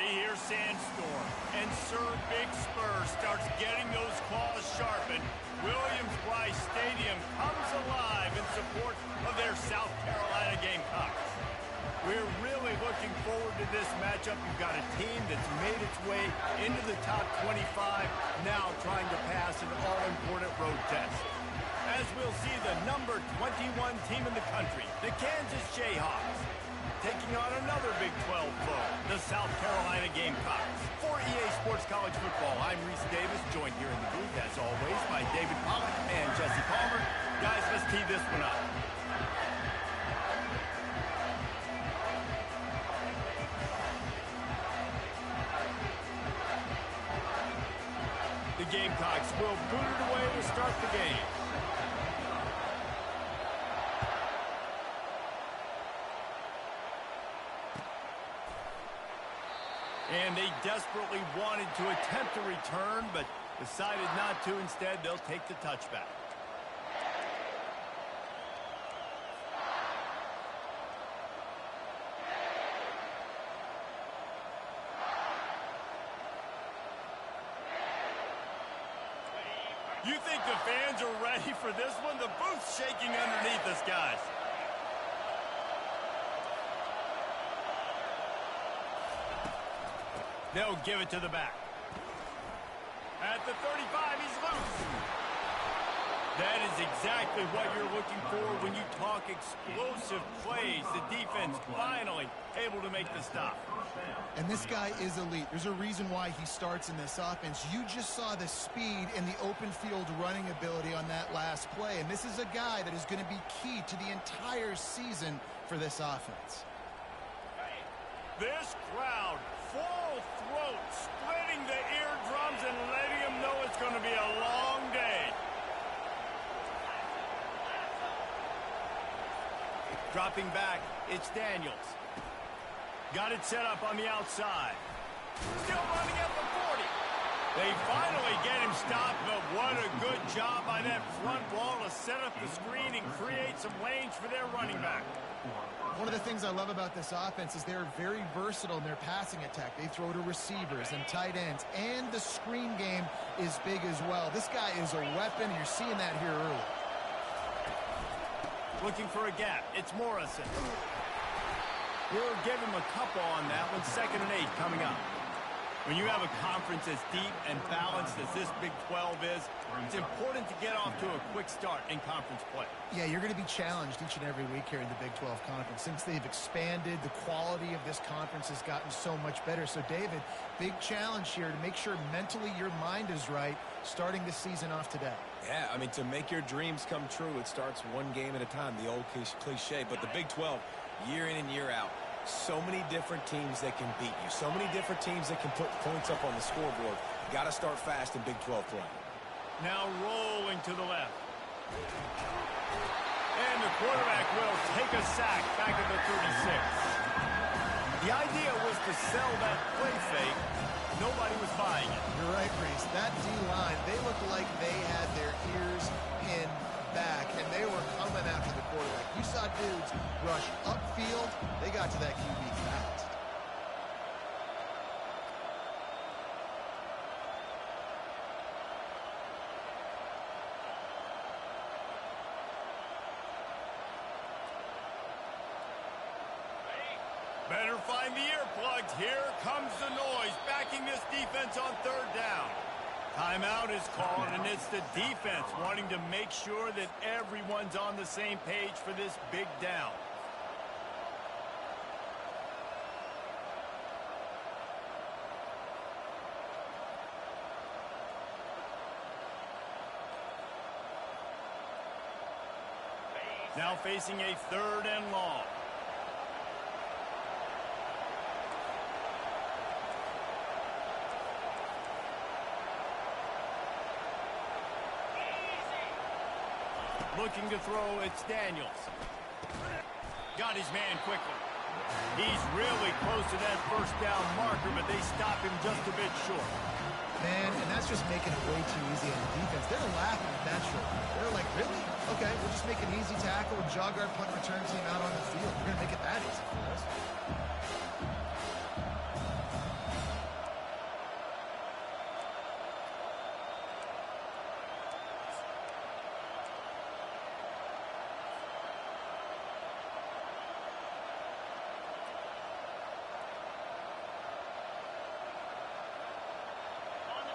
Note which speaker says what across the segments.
Speaker 1: They hear Sandstorm, and Sir Big Spur starts getting those claws sharpened. Williams-Brice Stadium comes alive in support of their South Carolina Gamecocks. We're really looking forward to this matchup. You've got a team that's made its way into the top 25, now trying to pass an all-important road test. As we'll see the number 21 team in the country, the Kansas Jayhawks, taking on another Big 12 foe, the South Carolina Gamecocks. For EA Sports College Football, I'm Reese Davis, joined here in the booth, as always, by David Pollack and Jesse Palmer. Guys, let's tee this one up. The Gamecocks will boot it away to start the game. And they desperately wanted to attempt a return, but decided not to. Instead, they'll take the touchback. You think the fans are ready for this one? The booth's shaking underneath us, guys. They'll give it to the back. At the 35, he's loose. That is exactly what you're looking for when you talk explosive plays. The defense finally able to make the stop.
Speaker 2: And this guy is elite. There's a reason why he starts in this offense. You just saw the speed and the open field running ability on that last play. And this is a guy that is going to be key to the entire season for this offense.
Speaker 1: This crowd, full throat, splitting the eardrums and letting them know it's going to be a long day. Dropping back, it's Daniels. Got it set up on the outside. Still running at the 40. They finally get him stopped, but what a good job by that front wall to set up the screen and create some lanes for their running back.
Speaker 2: One of the things I love about this offense is they're very versatile in their passing attack. They throw to receivers and tight ends, and the screen game is big as well. This guy is a weapon. You're seeing that here early.
Speaker 1: Looking for a gap. It's Morrison. We'll give him a couple on that one. 2nd and 8 coming up. When you have a conference as deep and balanced as this Big 12 is, it's important to get off to a quick start in conference play.
Speaker 2: Yeah, you're going to be challenged each and every week here in the Big 12 Conference. Since they've expanded, the quality of this conference has gotten so much better. So, David, big challenge here to make sure mentally your mind is right starting the season off today.
Speaker 3: Yeah, I mean, to make your dreams come true, it starts one game at a time, the old cliche. But the Big 12, year in and year out, so many different teams that can beat you. So many different teams that can put points up on the scoreboard. Got to start fast in Big 12 play.
Speaker 1: Now rolling to the left. And the quarterback will take a sack back at the 36. The idea was to sell that play fake. Nobody was buying it.
Speaker 2: You're right, Reese. That D-line, they looked like they had their ears pinned back, and they were coming after the quarterback. You saw dudes rush upfield. They got to that QB fast.
Speaker 1: Better find the earplugs. Here comes the noise, backing this defense on 3rd down. Timeout is called, and it's the defense wanting to make sure that everyone's on the same page for this big down. Now facing a 3rd and long. Looking to throw, it's Daniels. Got his man quickly. He's really close to that 1st down marker, but they stop him just a bit short.
Speaker 2: Man, and that's just making it way too easy on the defense. They're laughing at that short. They're like, really? Okay, we'll just make an easy tackle and jog our punt return team out on the field. We're going to make it that easy for us.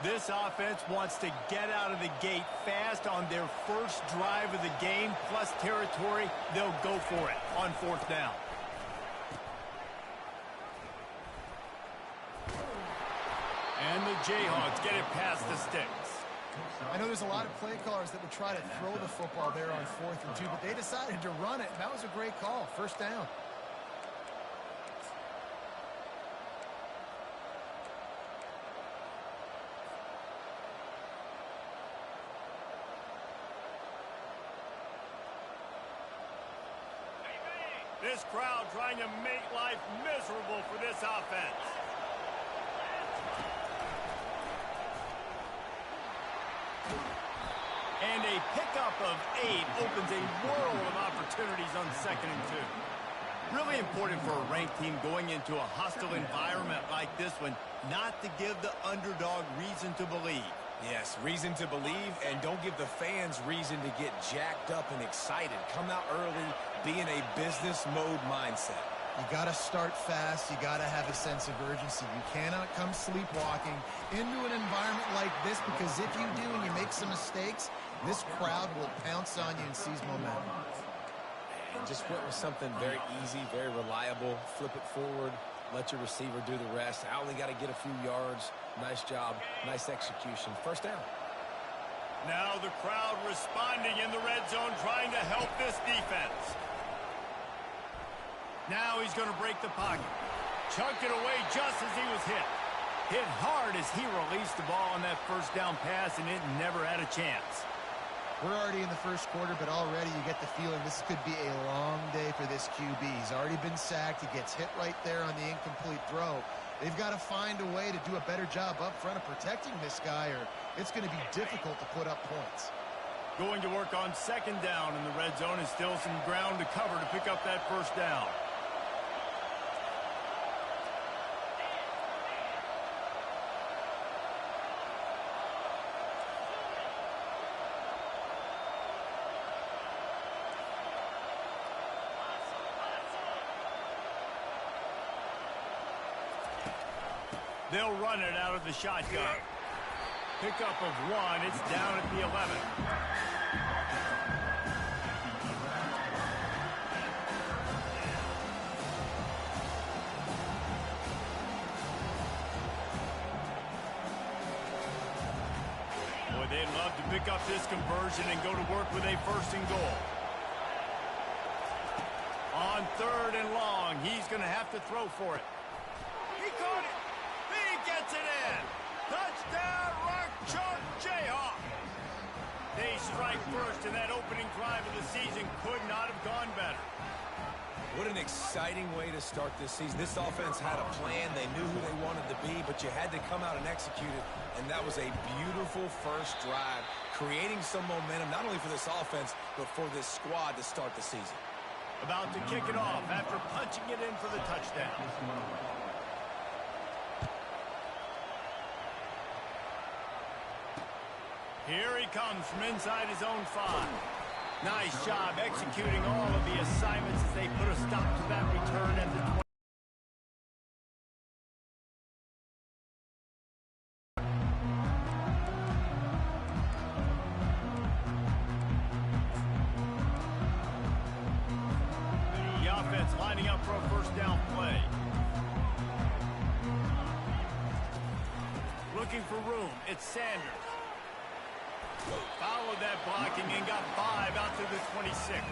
Speaker 1: This offense wants to get out of the gate fast on their first drive of the game, plus territory. They'll go for it on 4th down. And the Jayhawks get it past the sticks.
Speaker 2: I know there's a lot of play callers that would try to throw the football there on 4th and 2, but they decided to run it, and that was a great call. 1st down.
Speaker 1: This crowd trying to make life miserable for this offense. And a pickup of 8 opens a world of opportunities on 2nd and 2. Really important for a ranked team going into a hostile environment like this one, not to give the underdog reason to believe.
Speaker 3: Yes, reason to believe, and don't give the fans reason to get jacked up and excited. Come out early, be in a business mode mindset.
Speaker 2: You got to start fast. You got to have a sense of urgency. You cannot come sleepwalking into an environment like this, because if you do and you make some mistakes, this crowd will pounce on you and seize momentum.
Speaker 3: And just went with something very easy, very reliable. Flip it forward. Let your receiver do the rest. I only got to get a few yards. Nice job. Nice execution. 1st down.
Speaker 1: Now the crowd responding in the red zone, trying to help this defense. Now he's going to break the pocket. Chunked it away just as he was hit. Hit hard as he released the ball on that 1st down pass, and it never had a chance.
Speaker 2: We're already in the 1st quarter, but already you get the feeling this could be a long day for this QB. He's already been sacked. He gets hit right there on the incomplete throw. They've got to find a way to do a better job up front of protecting this guy, or it's going to be difficult to put up points.
Speaker 1: Going to work on 2nd down in the red zone, and still some ground to cover to pick up that 1st down. They'll run it out of the shotgun. Pickup of 1. It's down at the 11. Boy, they'd love to pick up this conversion and go to work with a 1st and goal. On 3rd and long, he's going to have to throw for it. He caught it. He gets it in. Touchdown, Rock Chalk Jayhawk. They strike first, and that opening drive of the season could not have gone better.
Speaker 3: What an exciting way to start this season. This offense had a plan. They knew who they wanted to be, but you had to come out and execute it, and that was a beautiful 1st drive, creating some momentum, not only for this offense, but for this squad to start the season.
Speaker 1: About to kick it off after punching it in for the touchdown. Here he comes from inside his own 5. Nice job executing all of the assignments as they put a stop to that return at the 20. The offense lining up for a 1st down play. Looking for room. It's Sanders. Followed that blocking and got 5 out to the 26.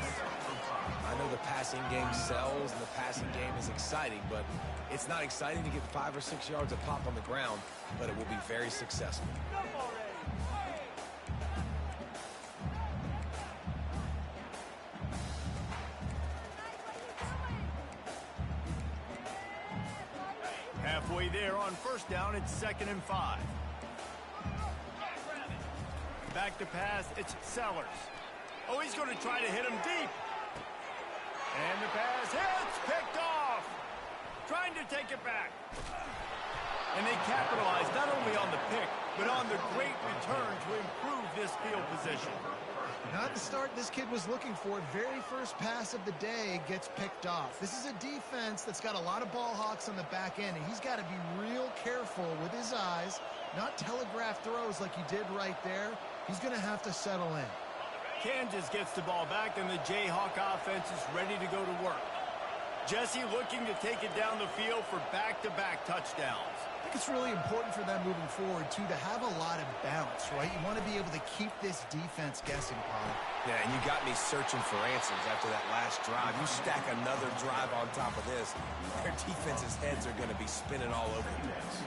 Speaker 3: I know the passing game sells and the passing game is exciting, but it's not exciting to get 5 or 6 yards of pop on the ground, but it will be very successful. Halfway there on 1st down, it's 2nd and 5. Back to pass, it's Sellers. Oh, he's going to try to hit him deep. And the pass hits, picked off. Trying to take it back. And they capitalize not only on the pick, but on the great return to improve this field position.
Speaker 2: Not the start this kid was looking for. Very first pass of the day gets picked off. This is a defense that's got a lot of ball hawks on the back end, and he's got to be real careful with his eyes not telegraph throws like he did right there. He's going to have to settle in.
Speaker 1: Kansas gets the ball back, and the Jayhawk offense is ready to go to work. Jesse looking to take it down the field for back-to-back touchdowns.
Speaker 2: I think it's really important for them moving forward, too, to have a lot of balance, right? You want to be able to keep this defense guessing, Paul.
Speaker 3: Yeah, and you got me searching for answers after that last drive. You stack another drive on top of this, their defense's heads are going to be spinning all over the place.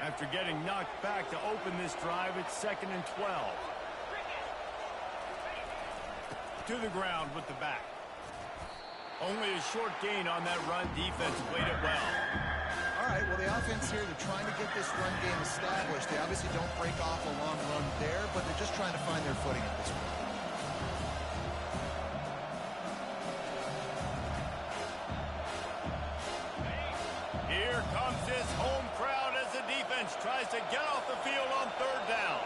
Speaker 1: After getting knocked back to open this drive, it's 2nd and 12. To the ground with the back. Only a short gain on that run. Defense played it well.
Speaker 2: All right, well, the offense here, they're trying to get this run game established. They obviously don't break off a long run there, but they're just trying to find their footing at this point.
Speaker 1: Here comes this home crowd as the defense tries to get off the field on 3rd down.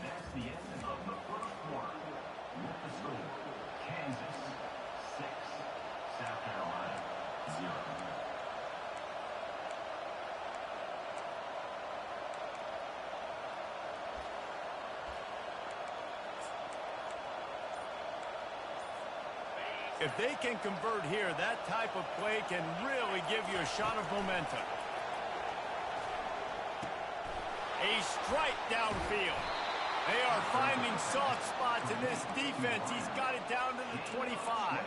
Speaker 4: That's the end of the first quarter. With the score, Kansas 6, South Carolina 0.
Speaker 1: If they can convert here, that type of play can really give you a shot of momentum. A strike downfield. They are finding soft spots in this defense. He's got it down to the 25.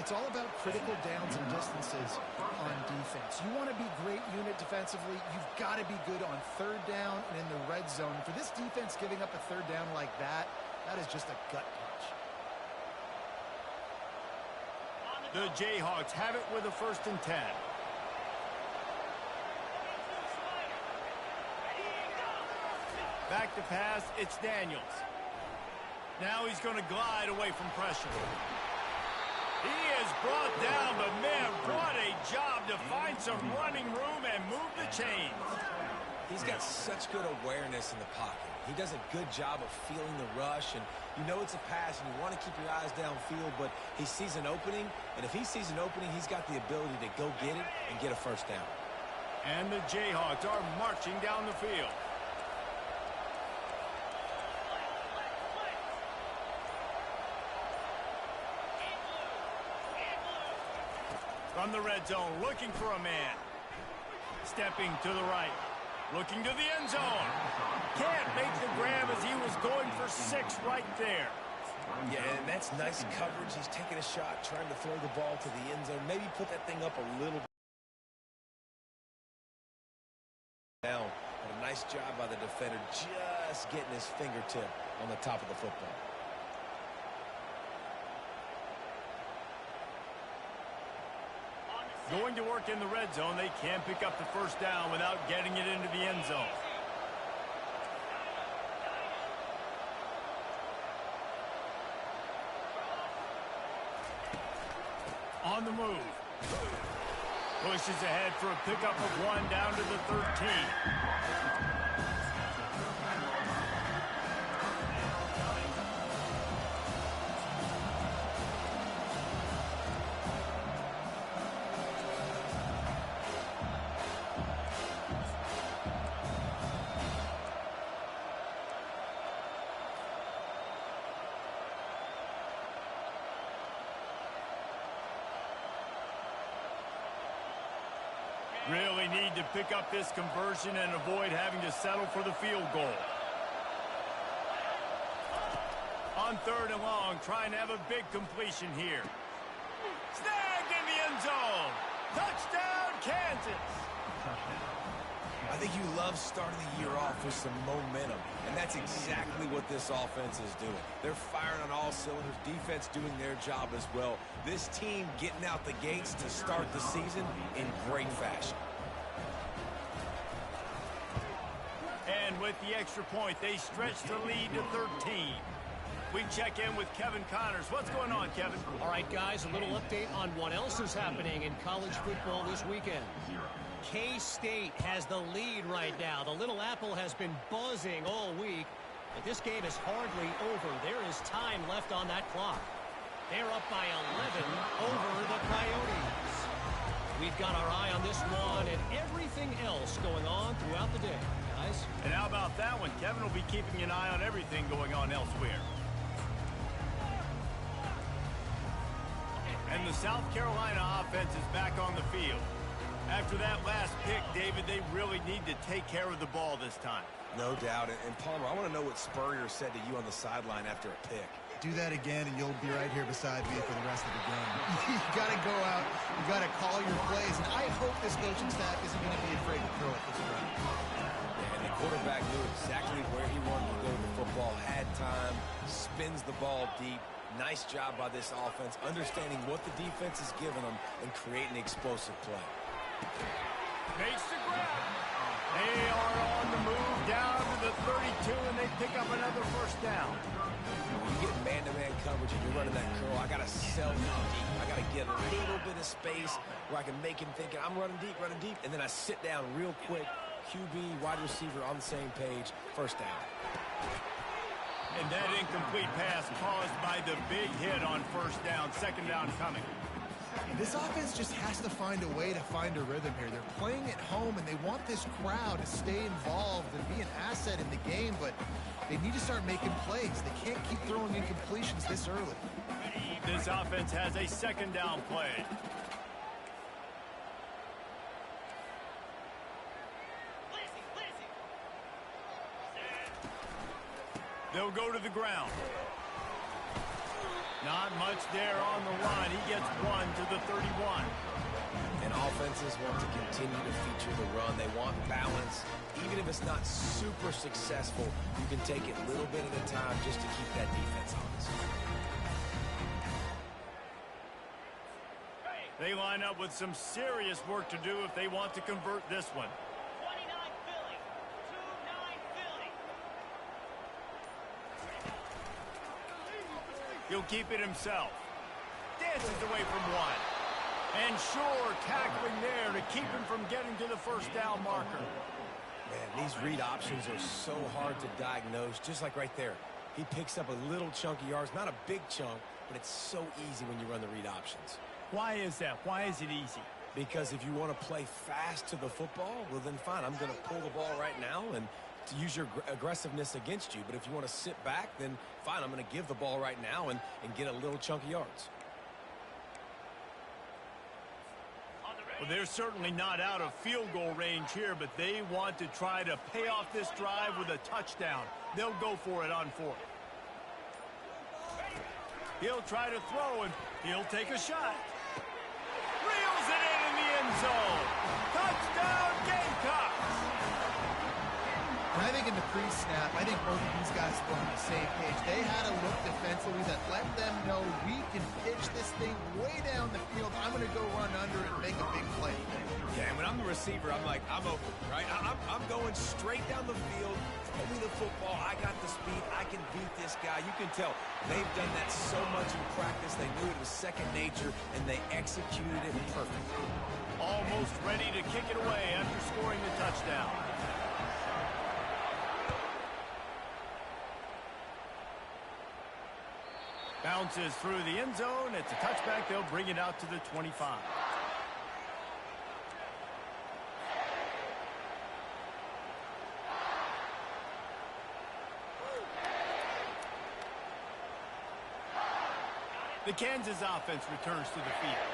Speaker 2: It's all about critical downs and distances on defense. You want to be great unit defensively. You've got to be good on 3rd down and in the red zone. For this defense giving up a 3rd down like that, that is just a gut punch.
Speaker 1: The Jayhawks have it with a 1st and 10. Back to pass, it's Daniels. Now he's going to glide away from pressure. He is brought down, but man, what a job to find some running room and move the chains.
Speaker 3: He's got such good awareness in the pocket. He does a good job of feeling the rush, and you know it's a pass, and you want to keep your eyes downfield, but he sees an opening, and if he sees an opening, he's got the ability to go get it and get a 1st down.
Speaker 1: And the Jayhawks are marching down the field. From the red zone, looking for a man. Stepping to the right. Looking to the end zone. Can't make the grab as he was going for 6 right there.
Speaker 3: Yeah, and that's nice coverage. He's taking a shot, trying to throw the ball to the end zone. Maybe put that thing up a little bit down. But a nice job by the defender just getting his fingertip on the top of the football.
Speaker 1: Going to work in the red zone, they can't pick up the 1st down without getting it into the end zone. On the move. Pushes ahead for a pickup of 1 down to the 13. Really need to pick up this conversion and avoid having to settle for the field goal. On 3rd and long, trying to have a big completion here. Snagged in the end zone. Touchdown, Kansas.
Speaker 3: I think you love starting the year off with some momentum, and that's exactly what this offense is doing. They're firing on all cylinders, defense doing their job as well. This team getting out the gates to start the season in great fashion.
Speaker 1: And with the extra point, they stretch the lead to 13. We check in with Kevin Connors. What's going on, Kevin?
Speaker 5: All right, guys, a little update on what else is happening in college football this weekend. K-State has the lead right now. The Little Apple has been buzzing all week, but this game is hardly over. There is time left on that clock. They're up by 11 over the Coyotes. We've got our eye on this one and everything else going on throughout the day, guys.
Speaker 1: And how about that one? Kevin will be keeping an eye on everything going on elsewhere. And the South Carolina offense is back on the field. After that last pick, David, they really need to take care of the ball this time.
Speaker 3: No doubt. And Palmer, I want to know what Spurrier said to you on the sideline after a pick.
Speaker 2: Do that again, and you'll be right here beside me for the rest of the game. You got to go out. You got to call your plays. And I hope this coaching staff isn't going to be afraid to throw it this round.
Speaker 3: Yeah, and the quarterback knew exactly where he wanted to go with the football, had time, spins the ball deep. Nice job by this offense, understanding what the defense is giving them and creating explosive play.
Speaker 1: Makes the grab. They are on the move down to the 32, and they pick up another first down.
Speaker 3: When you get man-to-man coverage and you're running that curl, I got to sell him deep. I got to get a little bit of space where I can make him think I'm running deep, and then I sit down real quick. QB, wide receiver on the same page, first down.
Speaker 1: And that incomplete pass caused by the big hit on first down. Second down coming.
Speaker 2: This offense just has to find a way to find a rhythm here. They're playing at home, and they want this crowd to stay involved and be an asset in the game, but they need to start making plays. They can't keep throwing incompletions this early.
Speaker 1: This offense has a second down play. They'll go to the ground. Not much there on the line. He gets one to the 31.
Speaker 3: And offenses want to continue to feature the run. They want balance. Even if it's not super successful, you can take it a little bit at a time just to keep that defense honest.
Speaker 1: They line up with some serious work to do if they want to convert this one. He'll keep it himself. Dances away from one. And sure, tackling there to keep him from getting to the first down marker.
Speaker 3: Man, these read options are so hard to diagnose, just like right there. He picks up a little chunk of yards, not a big chunk, but it's so easy when you run the read options.
Speaker 1: Why is that? Why is it easy?
Speaker 3: Because if you want to play fast to the football, well then fine, I'm going to pull the ball right now and to use your aggressiveness against you. But if you want to sit back, then fine, I'm going to give the ball right now and get a little chunk of yards.
Speaker 1: Well, they're certainly not out of field goal range here, but they want to try to pay off this drive with a touchdown. They'll go for it on fourth. He'll try to throw, and he'll take a shot. Reels it in the end zone. Touchdown, Gamecocks!
Speaker 2: And I think in the pre-snap, I think both of these guys were on the same page. They had a look defensively that let them know we can pitch this thing way down the field. I'm going to go run under and make a big play.
Speaker 3: Yeah, and when I'm the receiver, I'm like, I'm open, right? I'm going straight down the field. Throw me the football. I got the speed. I can beat this guy. You can tell they've done that so much in practice. They knew it was second nature, and they executed it perfectly.
Speaker 1: Almost ready to kick it away after scoring the touchdown. Bounces through the end zone. It's a touchback. They'll bring it out to the 25. The Kansas offense returns to the field.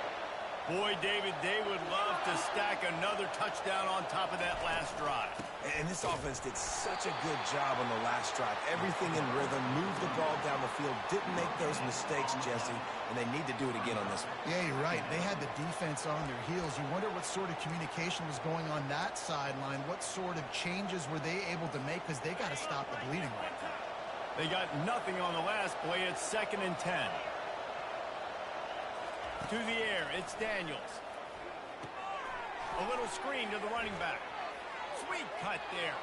Speaker 1: Boy, David, they would love to stack another touchdown on top of that last drive.
Speaker 3: And this offense did such a good job on the last drive. Everything in rhythm, moved the ball down the field, didn't make those mistakes, Jesse, and they need to do it again on this one.
Speaker 2: Yeah, you're right. They had the defense on their heels. You wonder what sort of communication was going on that sideline. What sort of changes were they able to make? Because they got to stop the bleeding right now.
Speaker 1: They got nothing on the last play. It's 2nd and 10. To the air, it's Daniels. A little screen to the running back. Sweet cut there.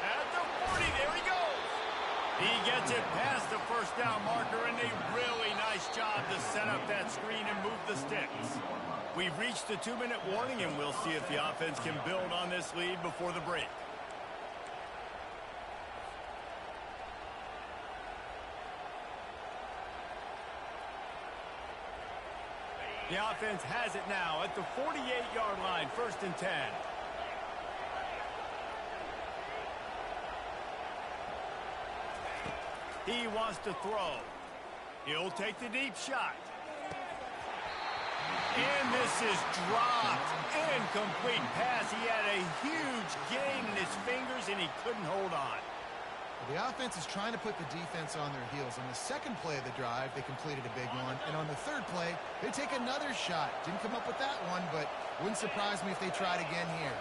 Speaker 1: At the 40, there he goes. He gets it past the first down marker, and a really nice job to set up that screen and move the sticks. We've reached the 2-minute warning, and we'll see if the offense can build on this lead before the break. The offense has it now at the 48-yard line, 1st and 10. He wants to throw. He'll take the deep shot. And this is dropped. Incomplete pass. He had a huge gain in his fingers, and he couldn't hold on.
Speaker 2: The offense is trying to put the defense on their heels. On the second play of the drive, they completed a big one. And on the third play, they take another shot. Didn't come up with that one, but wouldn't surprise me if they tried again here.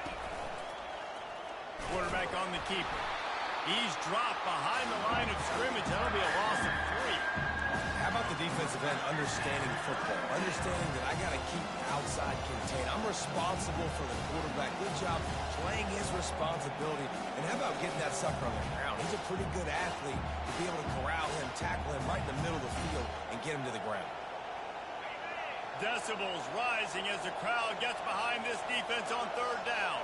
Speaker 1: Quarterback on the keeper. He's dropped behind the line of scrimmage. That'll be a loss of 3.
Speaker 3: How about the defensive end understanding football, understanding that I got to keep outside contained. I'm responsible for the quarterback. Good job playing his responsibility. And how about getting that sucker on the ground? He's a pretty good athlete to be able to corral him, tackle him right in the middle of the field, and get him to the ground.
Speaker 1: Decibels rising as the crowd gets behind this defense on 3rd down.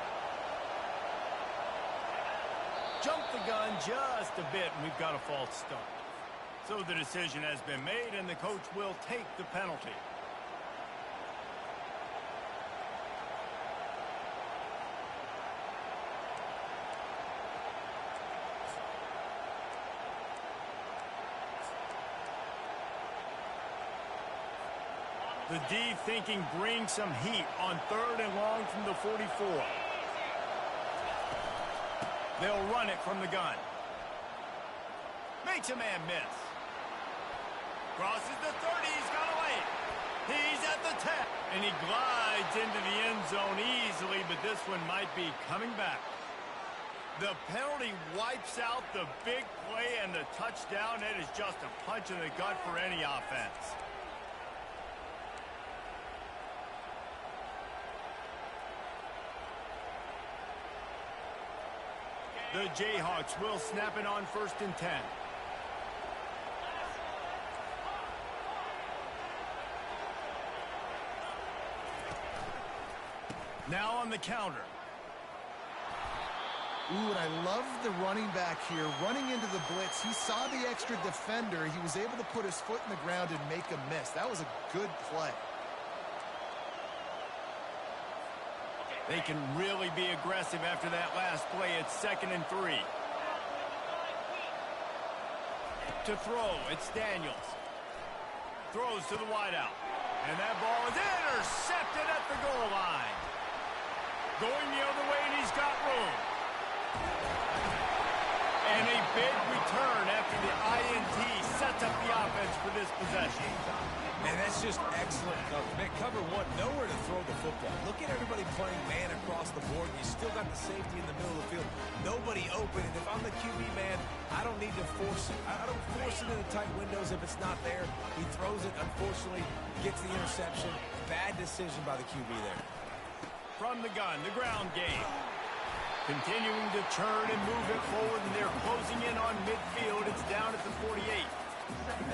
Speaker 1: Jump the gun just a bit, and we've got a false start. So the decision has been made, and the coach will take the penalty. The D thinking brings some heat on 3rd and long from the 44. They'll run it from the gun. Makes a man miss. Crosses the 30. He's got away. He's at the 10. And he glides into the end zone easily, but this one might be coming back. The penalty wipes out the big play and the touchdown. It is just a punch in the gut for any offense. The Jayhawks will snap it on 1st and 10. Now on the counter.
Speaker 2: Ooh, and I love the running back here. Running into the blitz, he saw the extra defender. He was able to put his foot in the ground and make a miss. That was a good play.
Speaker 1: They can really be aggressive after that last play. It's 2nd and 3. To throw, it's Daniels. Throws to the wideout. And that ball is intercepted at the goal line. Going the other way, and he's got room. And a big return after the INT sets up the offense for this possession.
Speaker 3: Man, that's just excellent cover. Man, cover one, nowhere to throw the football. Look at everybody playing man across the board. You still got the safety in the middle of the field. Nobody open. And if I'm the QB man, I don't need to force it. I don't force it into tight windows if it's not there. He throws it, unfortunately, gets the interception. Bad decision by the QB there.
Speaker 1: From the gun, the ground game. Continuing to churn and move it forward, and they're closing in on midfield. It's down at the 48.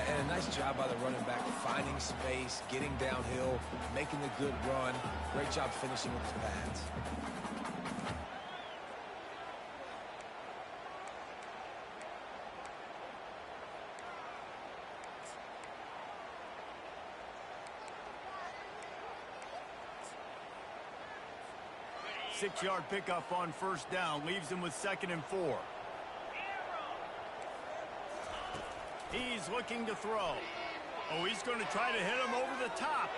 Speaker 3: And a nice job by the running back, finding space, getting downhill, making the good run. Great job finishing with his pads.
Speaker 1: Six-yard pickup on 1st down leaves him with 2nd and 4. He's looking to throw. Oh, he's going to try to hit him over the top.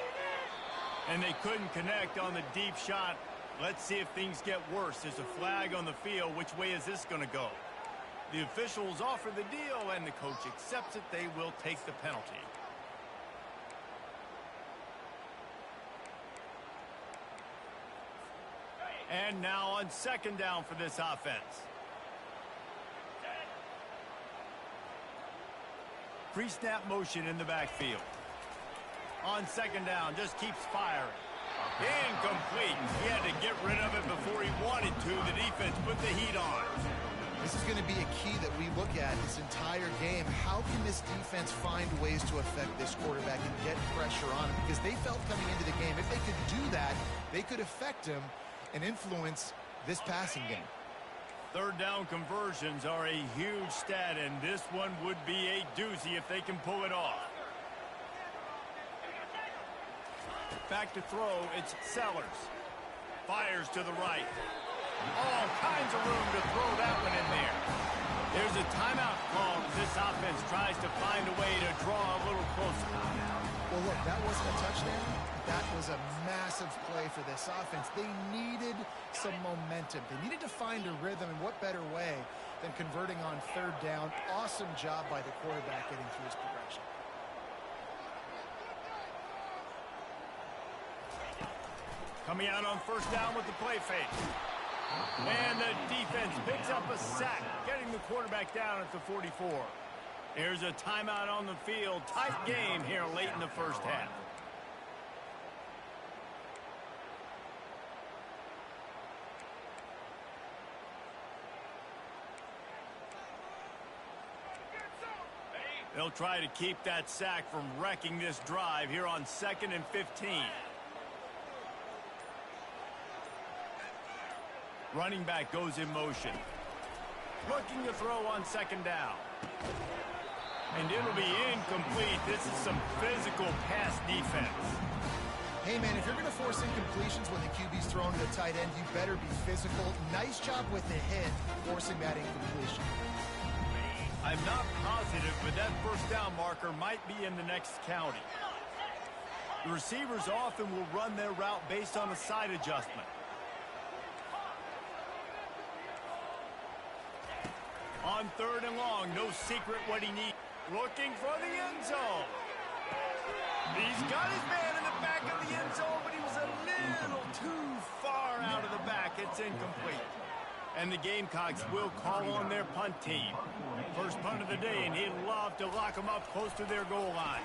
Speaker 1: And they couldn't connect on the deep shot. Let's see if things get worse. There's a flag on the field. Which way is this going to go? The officials offer the deal, and the coach accepts it. They will take the penalty. And now on 2nd down for this offense. Pre-snap motion in the backfield. On 2nd down, just keeps firing. Incomplete. He had to get rid of it before he wanted to. The defense put the heat on.
Speaker 2: This is going to be a key that we look at this entire game. How can this defense find ways to affect this quarterback and get pressure on him? Because they felt coming into the game, if they could do that, they could affect him and influence this passing game.
Speaker 1: Third down conversions are a huge stat, and this one would be a doozy if they can pull it off. Back to throw, it's Sellers. Fires to the right. All kinds of room to throw that one in there. There's a timeout call as this offense tries to find a way to draw a little closer.
Speaker 2: Well, look, that wasn't a touchdown. That was a massive play for this offense. They needed some momentum. They needed to find a rhythm, and what better way than converting on third down. Awesome job by the quarterback getting through his progression.
Speaker 1: Coming out on first down with the play fake. And the defense picks up a sack, getting the quarterback down at the 44. Here's a timeout on the field. Tight game here late in the first half. They'll try to keep that sack from wrecking this drive here on 2nd and 15. Running back goes in motion. Looking to throw on 2nd down. And it'll be incomplete. This is some physical pass defense.
Speaker 2: Hey, man, if you're going to force incompletions when the QB's thrown to the tight end, you better be physical. Nice job with the hit, forcing that incompletion.
Speaker 1: I'm not positive, but that first down marker might be in the next county. The receivers often will run their route based on a side adjustment. On 3rd and long, no secret what he needs. Looking for the end zone. He's got his man in the back of the end zone, but he was a little too far out of the back. It's incomplete. And the Gamecocks will call on their punt team. First punt of the day, and he'd love to lock them up close to their goal line.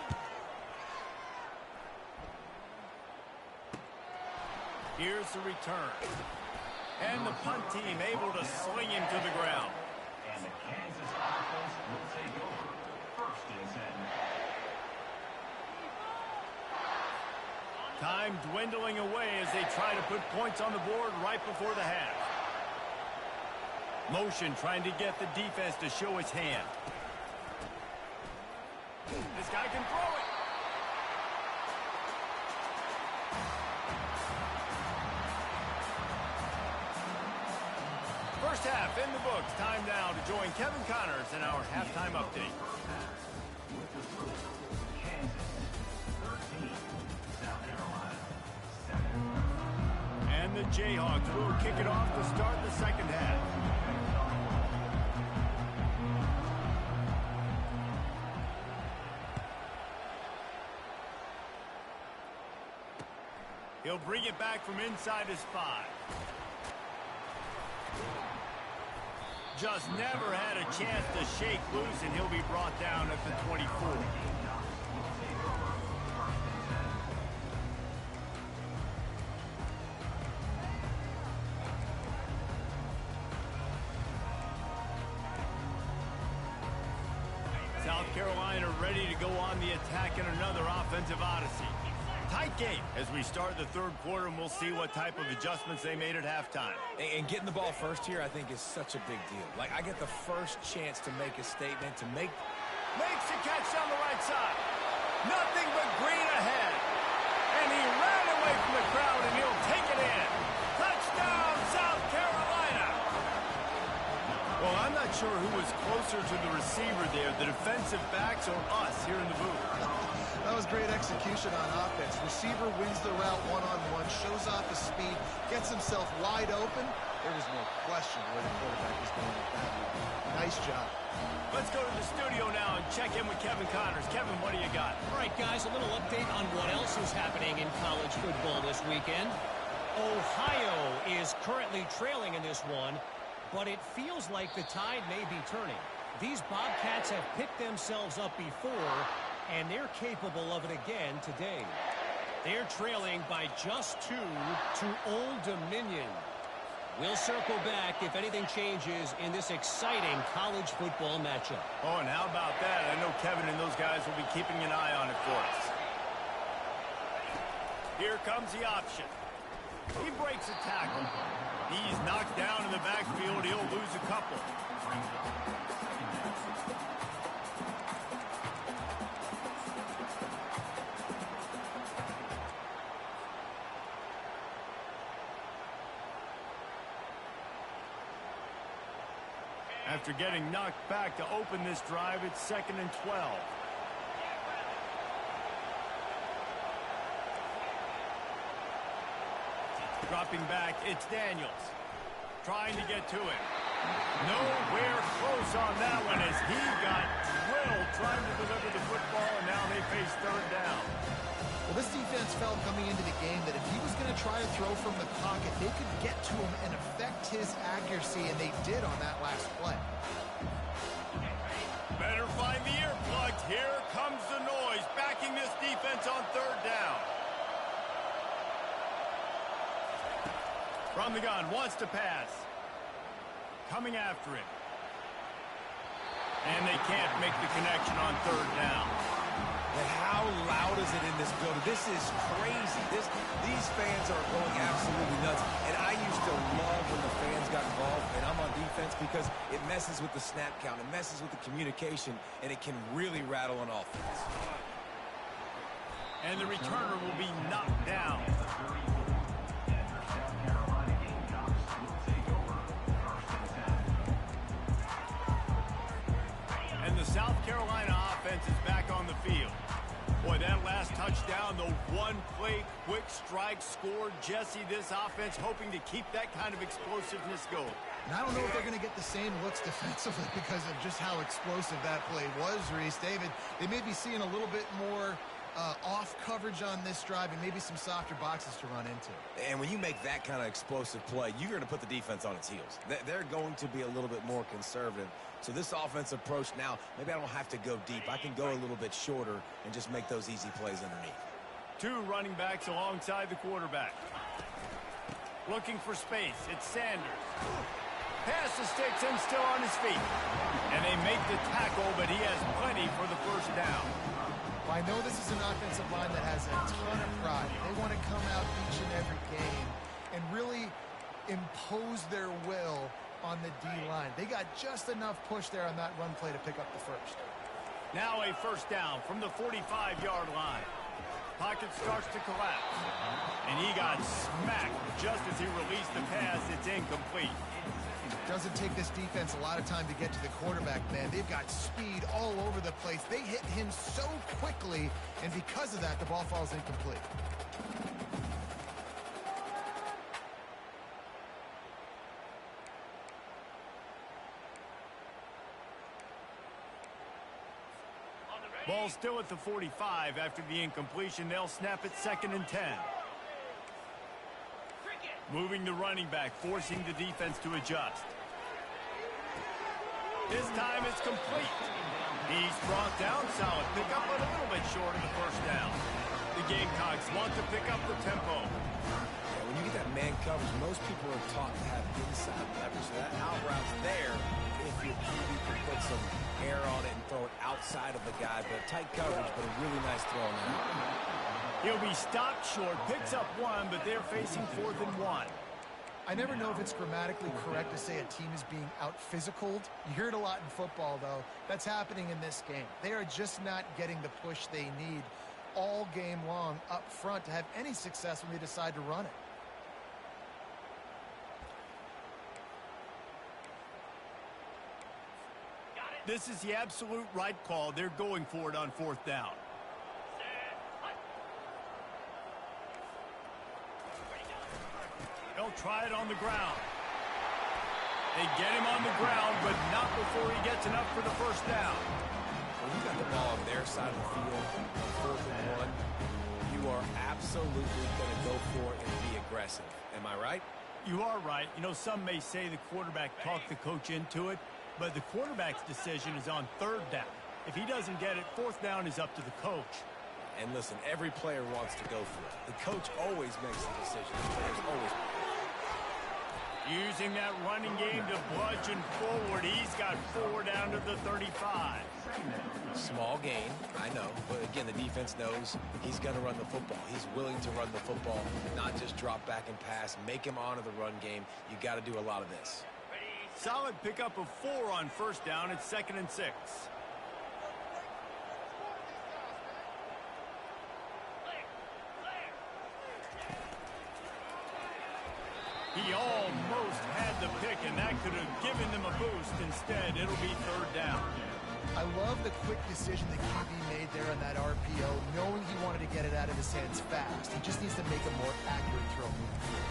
Speaker 1: Here's the return. And the punt team able to sling him to the ground.
Speaker 4: And the Kansas offense will take over. 1st and 10.
Speaker 1: Time dwindling away as they try to put points on the board right before the half. Motion trying to get the defense to show his hand. This guy can throw it. First half in the books. Time now to join Kevin Connors in our halftime update.
Speaker 4: Kansas 13, South Carolina 7.
Speaker 1: And the Jayhawks will kick it off to start the second half. He'll bring it back from inside his 5. Just never had a chance to shake loose, and he'll be brought down at the 24. South Carolina ready to go on the attack in another offensive odyssey. Tight game as we start the 3rd quarter, and we'll see what type of adjustments they made at halftime.
Speaker 3: And getting the ball first here, I think, is such a big deal. Like, I get the first chance to make a statement, to make...
Speaker 1: Makes the catch down the right side. Nothing but green ahead. And he ran away from the crowd, and he'll take it in. Touchdown, South Carolina. Well, I'm not sure who was closer to the receiver there, the defensive backs or us here in the booth.
Speaker 2: That was great execution on offense. Receiver wins the route one-on-one, shows off his speed, gets himself wide open. There was no question where the quarterback was going with that. Nice job.
Speaker 1: Let's go to the studio now and check in with Kevin Connors. Kevin, what do you got?
Speaker 5: All right, guys, a little update on what else is happening in college football this weekend. Ohio is currently trailing in this one, but it feels like the tide may be turning. These Bobcats have picked themselves up before, and they're capable of it again today. They're trailing by just 2 to Old Dominion. We'll circle back if anything changes in this exciting college football matchup.
Speaker 1: Oh, and how about that? I know Kevin and those guys will be keeping an eye on it for us. Here comes the option. He breaks a tackle. He's knocked down in the backfield. He'll lose a couple. After getting knocked back to open this drive, it's 2nd and 12. Dropping back, it's Daniels. Trying to get to it. Nowhere close on that one as he got drilled trying to deliver the football, and now they face 3rd down.
Speaker 2: Well, this defense felt coming into the game that if he was going to try to throw from the pocket, they could get to him and affect his accuracy, and they did on that last play.
Speaker 1: Better find the earplugs. Here comes the noise, backing this defense on 3rd down. From the gun, wants to pass. Coming after it. And they can't make the connection on 3rd down.
Speaker 3: But how loud is it in this building? This is crazy. These fans are going absolutely nuts. And I used to love when the fans got involved, and I'm on defense because it messes with the snap count. It messes with the communication, and it can really rattle an offense.
Speaker 1: And the returner will be knocked down. And the South Carolina offense is back on the field. Boy, that last touchdown, the one-play quick strike scored. Jesse, this offense hoping to keep that kind of explosiveness going.
Speaker 2: And I don't know if they're going to get the same looks defensively because of just how explosive that play was, Reese. David, they may be seeing a little bit more off coverage on this drive and maybe some softer boxes to run into.
Speaker 3: And when you make that kind of explosive play, you're going to put the defense on its heels. They're going to be a little bit more conservative. So this offense approach now, maybe I don't have to go deep. I can go a little bit shorter and just make those easy plays underneath.
Speaker 1: 2 running backs alongside the quarterback. Looking for space. It's Sanders. Pass the sticks and still on his feet. And they make the tackle, but he has plenty for the 1st down.
Speaker 2: Well, I know this is an offensive line that has a ton of pride. They want to come out each and every game and really impose their will on the D-line. They got just enough push there on that run play to pick up the 1st.
Speaker 1: Now a 1st down from the 45-yard line. Pocket starts to collapse. And he got smacked just as he released the pass. It's incomplete.
Speaker 2: Doesn't take this defense a lot of time to get to the quarterback, man. They've got speed all over the place. They hit him so quickly, and because of that, the ball falls incomplete.
Speaker 1: Ball still at the 45 after the incompletion. They'll snap it 2nd and 10. Moving the running back, forcing the defense to adjust. This time it's complete. He's brought down solid pickup, but a little bit short of the 1st down. The Gamecocks want to pick up the tempo.
Speaker 3: Yeah, when you get that man coverage, most people are taught to have inside leverage. So that out route's there if your QB can put some air on it and throw it outside of the guy. But tight coverage, but a really nice throw on that.
Speaker 1: He'll be stopped short, picks up 1, but they're facing 4th and 1.
Speaker 2: I never know if it's grammatically correct to say a team is being out-physicaled. You hear it a lot in football, though. That's happening in this game. They are just not getting the push they need all game long up front to have any success when they decide to run it.
Speaker 1: This is the absolute right call. They're going for it on 4th down. They'll try it on the ground. They get him on the ground, but not before he gets enough for the 1st down.
Speaker 3: When you got the ball on their side of the field, 4th and 1, you are absolutely going to go for it and be aggressive. Am I right?
Speaker 1: You are right. You know, some may say the quarterback talked the coach into it, but the quarterback's decision is on 3rd down. If he doesn't get it, 4th down is up to the coach.
Speaker 3: And listen, every player wants to go for it. The coach always makes the decision. The players always.
Speaker 1: Using that running game to bludgeon forward. He's got 4 down to the 35.
Speaker 3: Small gain, I know, but again, the defense knows he's going to run the football. He's willing to run the football, not just drop back and pass. Make him honor the run game. You got to do a lot of this.
Speaker 1: Solid pickup of 4 on first down. It's 2nd and 6. He almost had the pick, and that could have given them a boost. Instead, it'll be 3rd down.
Speaker 2: I love the quick decision the QB made there on that RPO, knowing he wanted to get it out of his hands fast. He just needs to make a more accurate throw moving forward.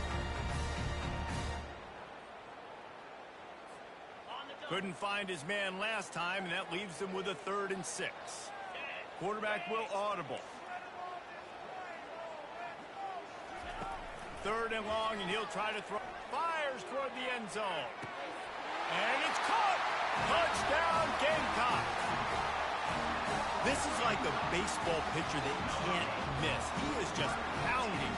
Speaker 1: Couldn't find his man last time, and that leaves them with a 3rd and 6. Quarterback will audible. 3rd and long, and he'll try to throw. Fires toward the end zone. And it's caught! Touchdown, Gamecocks! This is like a baseball pitcher that can't miss. He is just pounding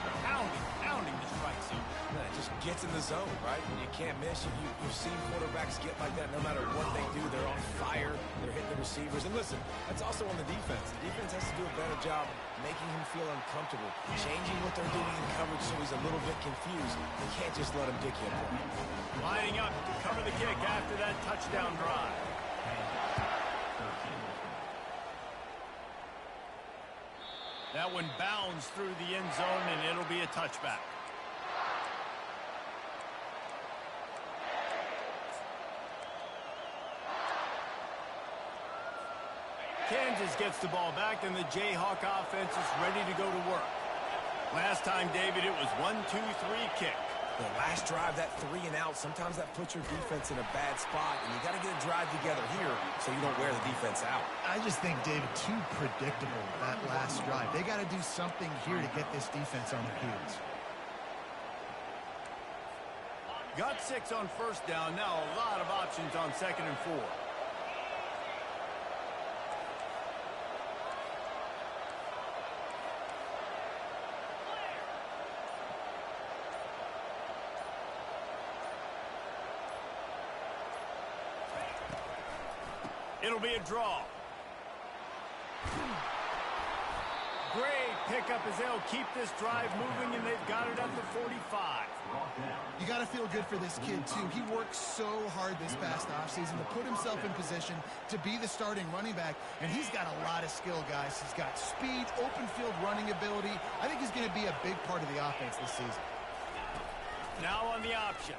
Speaker 1: the strike zone.
Speaker 3: Yeah, it just gets in the zone, right? When you can't miss, you've seen quarterbacks get like that no matter what they do. They're on fire. They're hitting the receivers. And listen, that's also on the defense. The defense has to do a better job making him feel uncomfortable, changing what they're doing in coverage so he's a little bit confused. You can't just let him dick you up.
Speaker 1: Lining up to cover the kick after that touchdown drive. That one bounds through the end zone, and it'll be a touchback. Kansas gets the ball back, and the Jayhawk offense is ready to go to work. Last time, David, it was 1-2-3 kick.
Speaker 3: The last drive, that 3 and out, sometimes that puts your defense in a bad spot, and you got to get a drive together here so you don't wear the defense out.
Speaker 2: I just think, David, too predictable, that last drive. They got to do something here to get this defense on their heels.
Speaker 1: Got 6 on first down. Now a lot of options on 2nd and 4. It'll be a draw. Great pickup as they'll keep this drive moving, and they've got it at the 45.
Speaker 2: You got to feel good for this kid, too. He worked so hard this past offseason to put himself in position to be the starting running back, and he's got a lot of skill, guys. He's got speed, open field running ability. I think he's going to be a big part of the offense this season.
Speaker 1: Now on the option.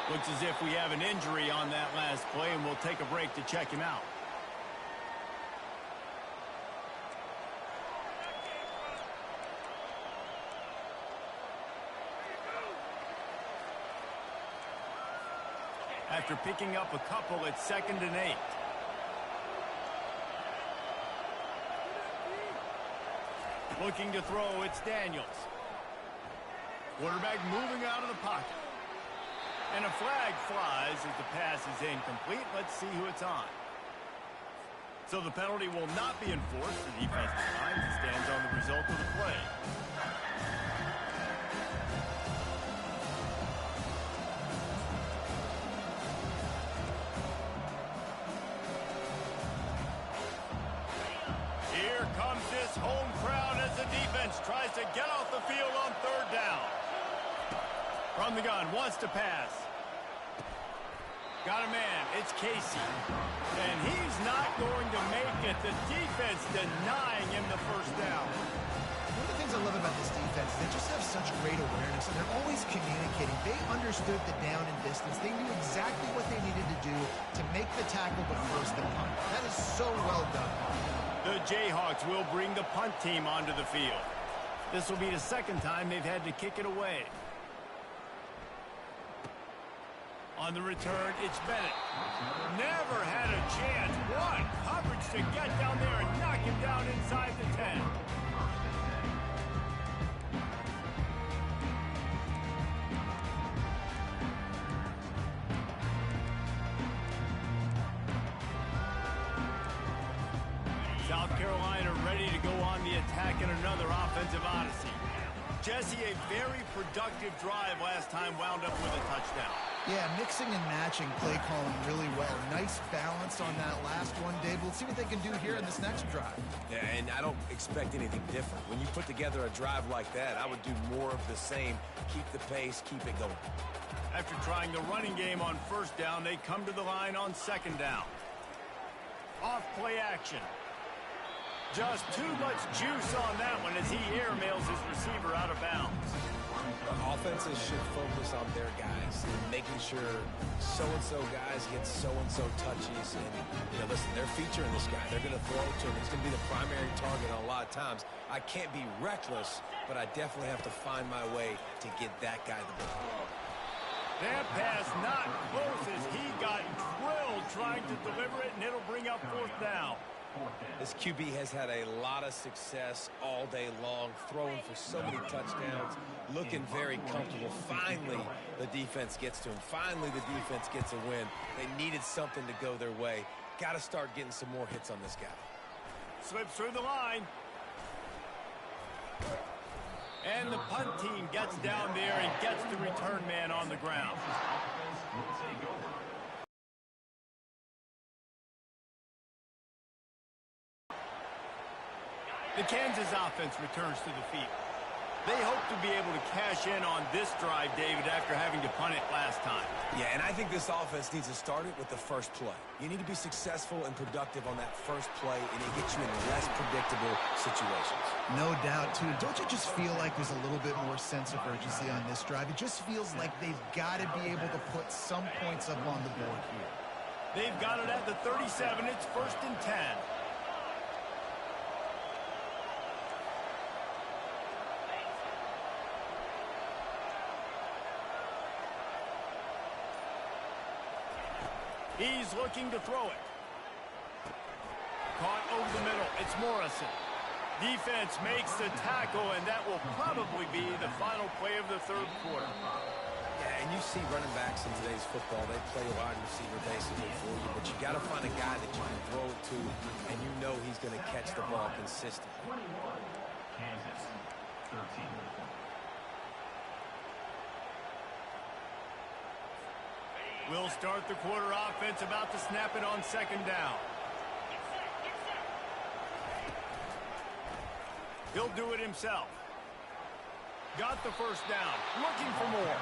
Speaker 1: Looks as if we have an injury on that last play, and we'll take a break to check him out. After picking up a couple, it's 2nd and 8. Looking to throw, it's Daniels. Quarterback moving out of the pocket. And a flag flies as the pass is incomplete. Let's see who it's on. So the penalty will not be enforced. The defense declines and stands on the result of the play. Here comes this home crowd as the defense tries to get off the field on 3rd down. From the gun, wants to pass. Got a man, it's Casey. And he's not going to make it. The defense denying him the first down.
Speaker 2: One of the things I love about this defense is they just have such great awareness, and they're always communicating. They understood the down and distance. They knew exactly what they needed to do to make the tackle but force the punt. That is so well done.
Speaker 1: The Jayhawks will bring the punt team onto the field. This will be the 2nd time they've had to kick it away. On the return, it's Bennett. Never had a chance. What coverage to get down there and knock him down inside the 10. South Carolina ready to go on the attack in another offensive odyssey. Jesse, a very productive drive last time wound up with a touchdown.
Speaker 2: Yeah, mixing and matching play calling really well. Nice balance on that last one, Dave. Let's see what they can do here in this next drive.
Speaker 3: Yeah, and I don't expect anything different. When you put together a drive like that, I would do more of the same. Keep the pace, keep it going.
Speaker 1: After trying the running game on first down, they come to the line on second down. Off play action. Just too much juice on that one as he airmails his receiver out of bounds.
Speaker 3: Offenses should focus on their guys, making sure so-and-so guys get so-and-so touches. And, listen, they're featuring this guy. They're going to throw it to him. He's going to be the primary target on a lot of times. I can't be reckless, but I definitely have to find my way to get that guy the ball.
Speaker 1: That pass not close as he got drilled trying to deliver it, and it'll bring up fourth down.
Speaker 3: This QB has had a lot of success all day long, throwing for so many touchdowns, looking very comfortable. Finally, the defense gets to him. Finally, the defense gets a win. They needed something to go their way. Got to start getting some more hits on this guy.
Speaker 1: Slips through the line. And the punt team gets down there and gets the return man on the ground. The Kansas offense returns to the field. They hope to be able to cash in on this drive, David, after having to punt it last time.
Speaker 3: Yeah, and I think this offense needs to start it with the first play. You need to be successful and productive on that first play, and it gets you in less predictable situations.
Speaker 2: No doubt, too. Don't you just feel like there's a little bit more sense of urgency on this drive? It just feels like they've got to be able to put some points up on the board here.
Speaker 1: They've got it at the 37. It's 1st and 10. He's looking to throw it. Caught over the middle. It's Morrison. Defense makes the tackle, and that will probably be the final play of the third quarter.
Speaker 3: Yeah, and you see running backs in today's football, they play a wide receiver basically for you, but you got to find a guy that you can throw it to, and you know he's going to catch the ball consistently.
Speaker 4: 21, Kansas, 13.
Speaker 1: We'll start the quarter offense, about to snap it on second down. He'll do it himself. Got the first down. Looking for more.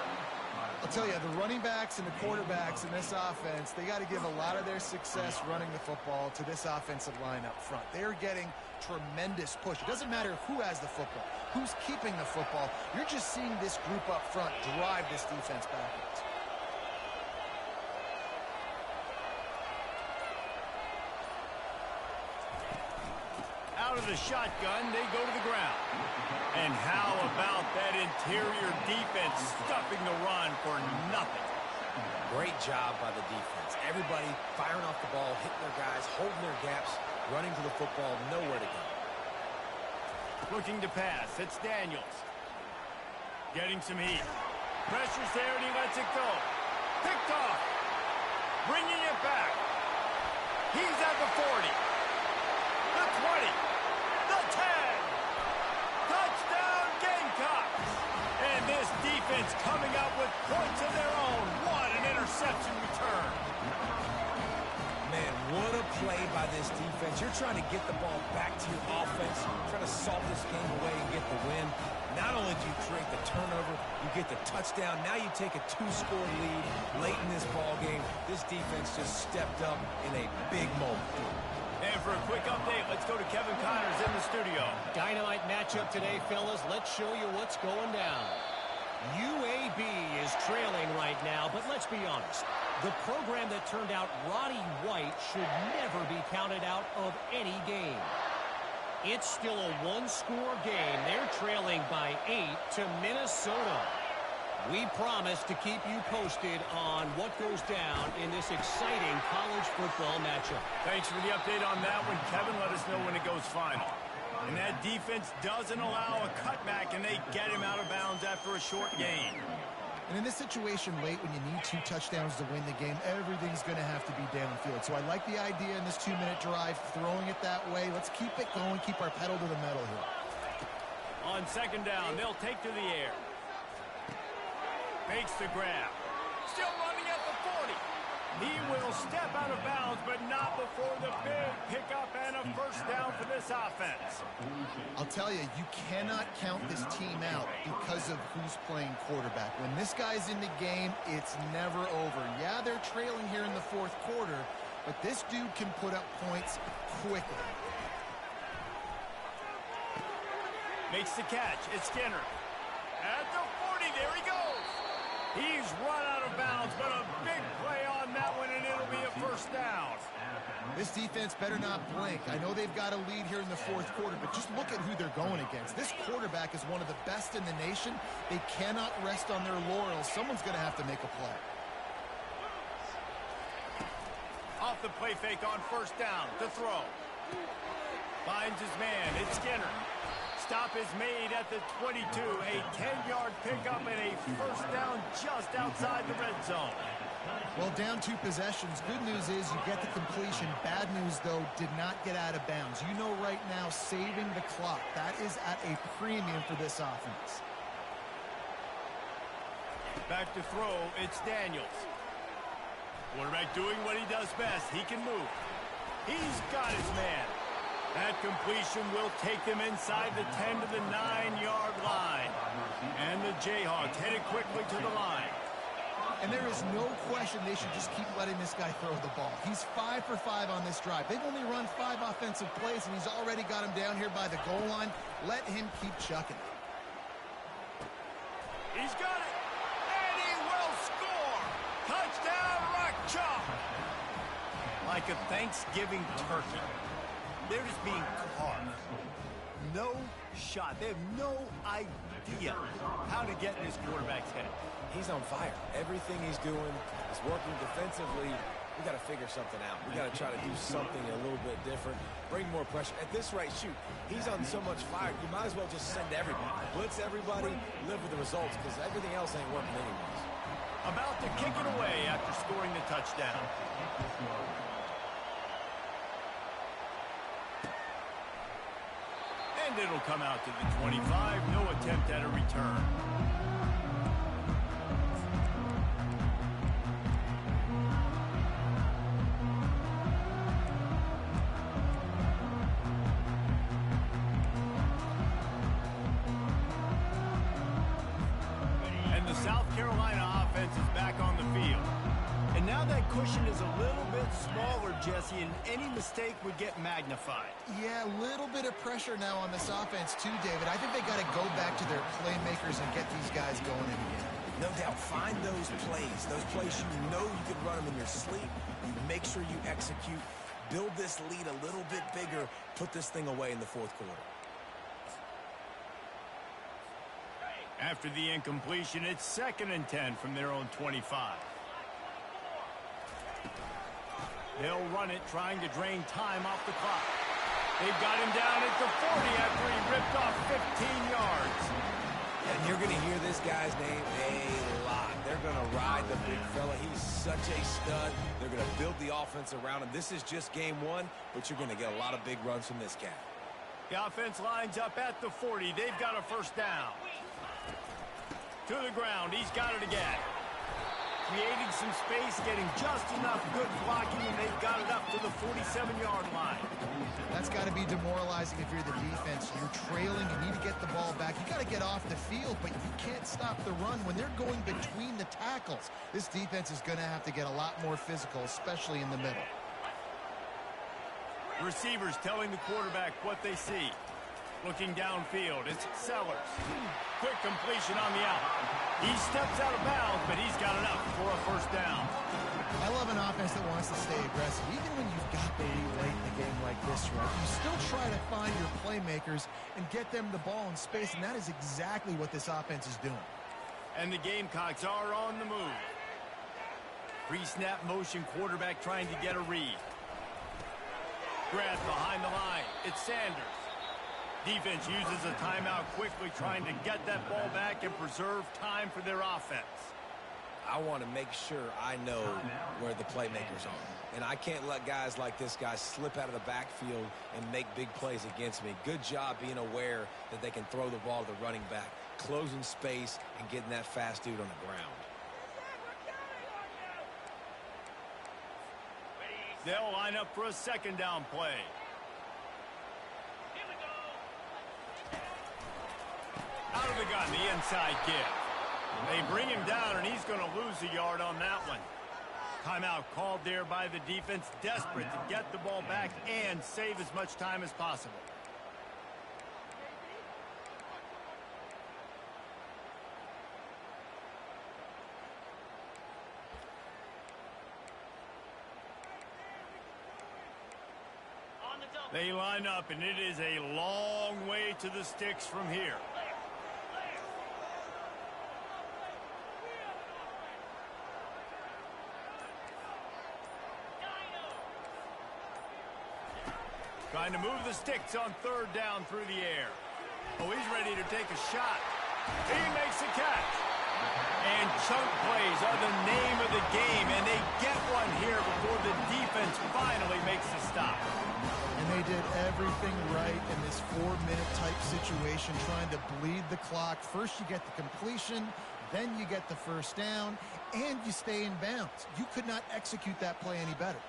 Speaker 2: I'll tell you, the running backs and the quarterbacks in this offense, they got to give a lot of their success running the football to this offensive line up front. They're getting tremendous push. It doesn't matter who has the football, who's keeping the football. You're just seeing this group up front drive this defense backwards.
Speaker 1: Out of the shotgun, they go to the ground. And how about that interior defense stuffing the run for nothing?
Speaker 3: Great job by the defense. Everybody firing off the ball, hitting their guys, holding their gaps, running to the football, nowhere to go.
Speaker 1: Looking to pass. It's Daniels. Getting some heat. Pressure's there, and he lets it go. Picked off. Bringing it back. He's at the 40. The 20. The 10. Touchdown Gamecocks. And this defense coming up with points of their own. What an interception return.
Speaker 3: Man, what a play by this defense. You're trying to get the ball back to your offense, trying to salt this game away and get the win. Not only do you create the turnover, you get the touchdown. Now you take a 2-score lead late in this ball game. This defense just stepped up in a big moment.
Speaker 1: And for a quick update, let's go to Kevin Connors in the studio.
Speaker 5: Dynamite matchup today, fellas. Let's show you what's going down. UAB is trailing right now, but let's be honest. The program that turned out Roddy White should never be counted out of any game. It's still a one-score game. They're trailing by 8 to Minnesota. We promise to keep you posted on what goes down in this exciting college football matchup.
Speaker 1: Thanks for the update on that one, Kevin. Let us know when it goes final. And that defense doesn't allow a cutback, and they get him out of bounds after a short gain.
Speaker 2: And in this situation late, when you need 2 touchdowns to win the game, everything's going to have to be downfield. So I like the idea in this 2-minute drive, throwing it that way. Let's keep it going, keep our pedal to the metal here.
Speaker 1: On second down, they'll take to the air. Makes the grab. Still running at the 40. He will step out of bounds, but not before the big pickup and a first down for this offense.
Speaker 2: I'll tell you, you cannot count this team out because of who's playing quarterback. When this guy's in the game, it's never over. Yeah, they're trailing here in the fourth quarter, but this dude can put up points quickly.
Speaker 1: Makes the catch. It's Skinner. At the 40, there he goes. He's run out of bounds, but a big play on that one, and it'll be a first down.
Speaker 2: This defense better not blink. I know they've got a lead here in the fourth quarter, but just look at who they're going against. This quarterback is one of the best in the nation. They cannot rest on their laurels. Someone's going to have to make a play.
Speaker 1: Off the play fake on first down. To throw. Finds his man. It's Skinner. Stop is made at the 22. A 10-yard pickup and a first down just outside the red zone.
Speaker 2: Well, down 2 possessions. Good news is you get the completion. Bad news, though, did not get out of bounds. You know right now, saving the clock. That is at a premium for this offense.
Speaker 1: Back to throw. It's Daniels. Quarterback doing what he does best. He can move. He's got his man. That completion will take them inside the 10 to the 9-yard line. And the Jayhawks headed quickly to the line.
Speaker 2: And there is no question they should just keep letting this guy throw the ball. He's 5 for 5 on this drive. They've only run 5 offensive plays, and he's already got him down here by the goal line. Let him keep chucking.
Speaker 1: He's got it. And he will score. Touchdown, Rock Chalk. Like a Thanksgiving turkey. They're just being carved. No shot. They have no idea how to get in this quarterback's head.
Speaker 3: He's on fire. Everything he's doing is working defensively. We got to figure something out. We got to try to do something a little bit different. Bring more pressure. At this rate, shoot, he's on so much fire. You might as well just send everybody. Blitz everybody, live with the results, because everything else ain't working anyways.
Speaker 1: About to kick it away after scoring the touchdown. And it'll come out to the 25. No attempt at a return. And the South Carolina offense is back on the field. And now that cushion is a little bit smaller, Jesse, and any mistake would get magnified.
Speaker 2: Yeah, a little bit of pressure now on this offense too, David. I think they got to go back to their playmakers and get these guys going in again.
Speaker 3: No doubt, find those plays you know you can run them in your sleep. You make sure you execute, build this lead a little bit bigger, put this thing away in the fourth quarter.
Speaker 1: After the incompletion, it's 2nd and 10 from their own 25. They'll run it, trying to drain time off the clock. They've got him down at the 40 after he ripped off 15 yards.
Speaker 3: And you're going to hear this guy's name a lot. They're going to ride the big fella. He's such a stud. They're going to build the offense around him. This is just game 1, but you're going to get a lot of big runs from this guy.
Speaker 1: The offense lines up at the 40. They've got a first down. To the ground. He's got it again. Creating some space, getting just enough good blocking, and they've got it up to the 47-yard line.
Speaker 2: That's got to be demoralizing if you're the defense. You're trailing, you need to get the ball back. You got to get off the field, but you can't stop the run when they're going between the tackles. This defense is going to have to get a lot more physical, especially in the middle.
Speaker 1: Receivers telling the quarterback what they see. Looking downfield, it's Sellers. Quick completion on the out. He steps out of bounds, but he's got it up for a first down.
Speaker 2: I love an offense that wants to stay aggressive. Even when you've got the lead late in the game like this, right, you still try to find your playmakers and get them the ball in space, and that is exactly what this offense is doing.
Speaker 1: And the Gamecocks are on the move. Pre-snap motion, quarterback trying to get a read. Grab behind the line. It's Sanders. Defense uses a timeout quickly, trying to get that ball back and preserve time for their offense.
Speaker 3: I want to make sure I know where the playmakers are. And I can't let guys like this guy slip out of the backfield and make big plays against me. Good job being aware that they can throw the ball to the running back, closing space, and getting that fast dude on the ground.
Speaker 1: They'll line up for a second down play. Out of the gun, the inside give. They bring him down, and he's going to lose a yard on that one. Timeout called there by the defense, desperate to get the ball back and save as much time as possible. They line up, and it is a long way to the sticks from here. Trying to move the sticks on third down through the air. Oh, he's ready to take a shot. He makes a catch. And chunk plays are the name of the game, and they get one here before the defense finally makes the stop.
Speaker 2: And they did everything right in this 4-minute type situation, trying to bleed the clock. First you get the completion, then you get the first down, and you stay in bounds. You could not execute that play any better.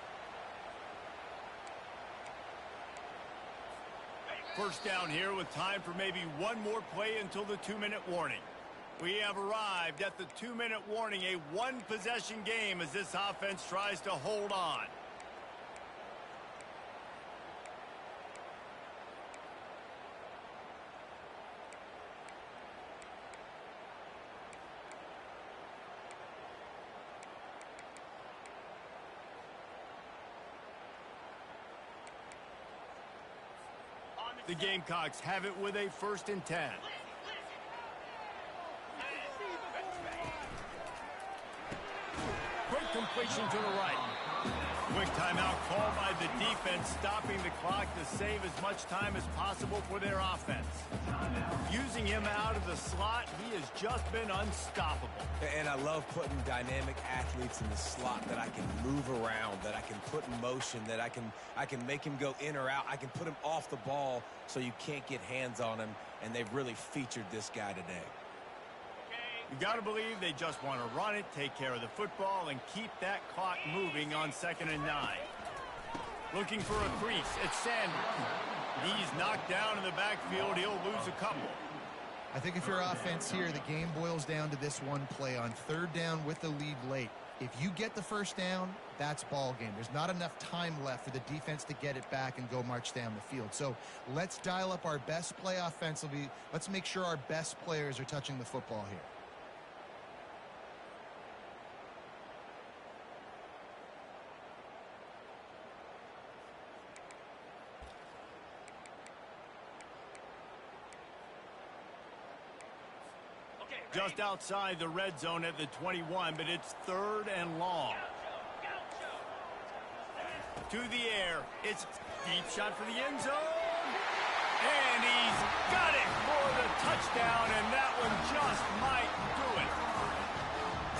Speaker 1: First down here with time for maybe one more play until the 2-minute warning. We have arrived at the 2-minute warning, a one-possession game as this offense tries to hold on. The Gamecocks have it with a 1st and 10. Quick completion to the right. Quick timeout called by the defense, stopping the clock to save as much time as possible for their offense. Using him out of the slot, he has just been unstoppable.
Speaker 3: And I love putting dynamic athletes in the slot that I can move around, that I can put in motion, that I can make him go in or out. I can put him off the ball so you can't get hands on him, and they've really featured this guy today.
Speaker 1: You got to believe they just want to run it, take care of the football, and keep that clock moving on 2nd and 9. Looking for a crease. It's Sanders. He's knocked down in the backfield. He'll lose a couple.
Speaker 2: I think if you're offense here, the game boils down to this one play on 3rd down with the lead late. If you get the first down, that's ball game. There's not enough time left for the defense to get it back and go march down the field. So let's dial up our best play offensively. Let's make sure our best players are touching the football here.
Speaker 1: Just outside the red zone at the 21, but it's 3rd and long. To the air. It's deep shot for the end zone. And he's got it for the touchdown, and that one just might do it.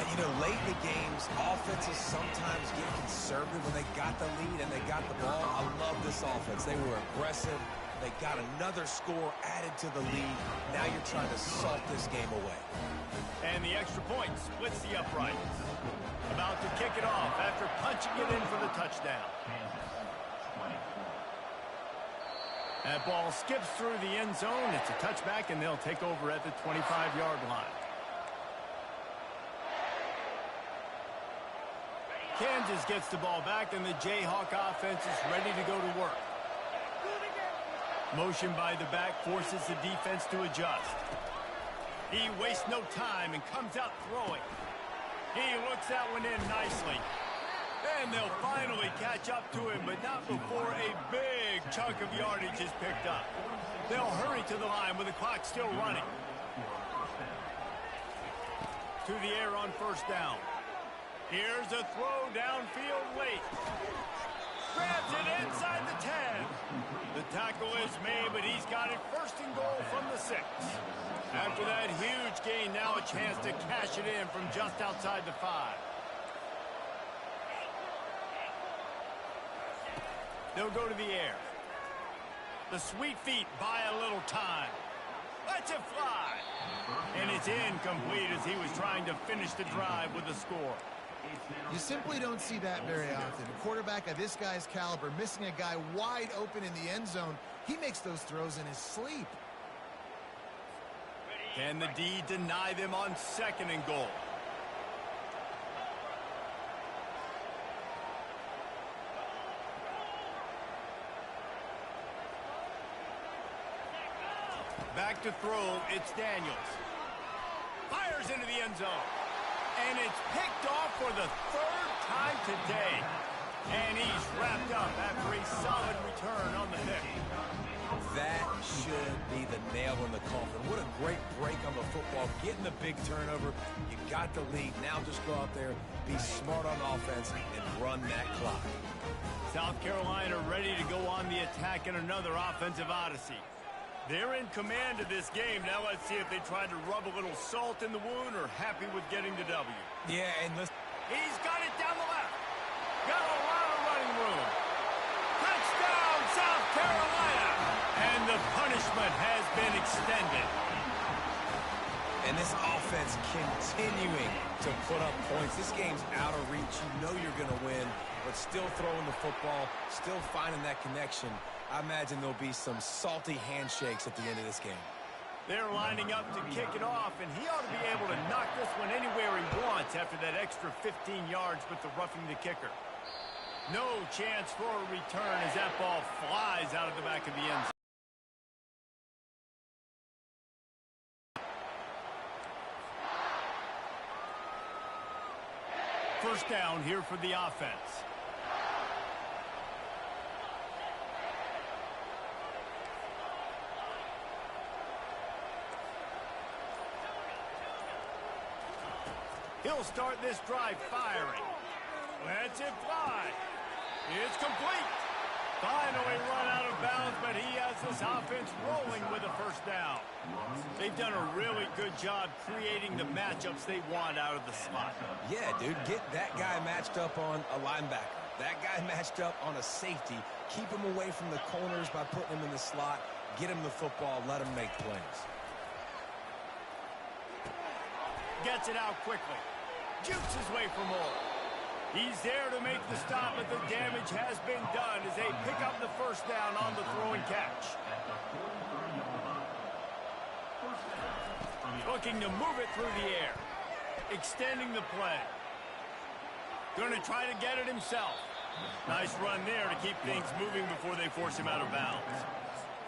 Speaker 3: And, you know, late in the games, offenses sometimes get conservative when they got the lead and they got the ball. I love this offense. They were aggressive. They got another score added to the lead. Now you're trying to salt this game away.
Speaker 1: And the extra point splits the uprights. About to kick it off after punching it in for the touchdown. That ball skips through the end zone. It's a touchback, and they'll take over at the 25-yard line. Kansas gets the ball back, and the Jayhawk offense is ready to go to work. Motion by the back forces the defense to adjust. He wastes no time and comes out throwing. He looks that one in nicely. And they'll finally catch up to him, but not before a big chunk of yardage is picked up. They'll hurry to the line with the clock still running. To the air on 1st down. Here's a throw downfield late. Grabs it inside the 10. The tackle is made, but he's got it first and goal from the 6. After that huge gain, now a chance to cash it in from just outside the 5. They'll go to the air. The sweet feet buy a little time. Lets it fly. And it's incomplete as he was trying to finish the drive with a score.
Speaker 2: You simply don't see that very often. A quarterback of this guy's caliber missing a guy wide open in the end zone. He makes those throws in his sleep.
Speaker 1: Can the D deny them on 2nd and goal? Back to throw, it's Daniels. Fires into the end zone. And it's picked off for the 3rd time today. And he's wrapped up after a solid return on the pick.
Speaker 3: That should be the nail in the coffin. What a great break on the football. Getting the big turnover. You got the lead. Now just go out there, be smart on offense, and run that clock.
Speaker 1: South Carolina ready to go on the attack in another offensive odyssey. They're in command of this game. Now let's see if they try to rub a little salt in the wound or happy with getting the W.
Speaker 3: Yeah, and listen.
Speaker 1: He's got it down the left. Got a lot of running room. Touchdown, South Carolina. And the punishment has been extended.
Speaker 3: And this offense continuing to put up points. This game's out of reach. You know you're going to win, but still throwing the football, still finding that connection. I imagine there'll be some salty handshakes at the end of this game.
Speaker 1: They're lining up to kick it off, and he ought to be able to knock this one anywhere he wants after that extra 15 yards with the roughing the kicker. No chance for a return as that ball flies out of the back of the end zone. First down here for the offense. He'll start this drive firing. Lets it fly. It's complete. Finally run out of bounds, but he has this offense rolling with a first down. They've done a really good job creating the matchups they want out of the slot.
Speaker 3: Yeah, dude, get that guy matched up on a linebacker. That guy matched up on a safety. Keep him away from the corners by putting him in the slot. Get him the football. Let him make plays.
Speaker 1: Gets it out quickly. Jukes his way for more. He's there to make the stop, but the damage has been done as they pick up the first down on the throw and catch. Looking to move it through the air. Extending the play. Going to try to get it himself. Nice run there to keep things moving before they force him out of bounds.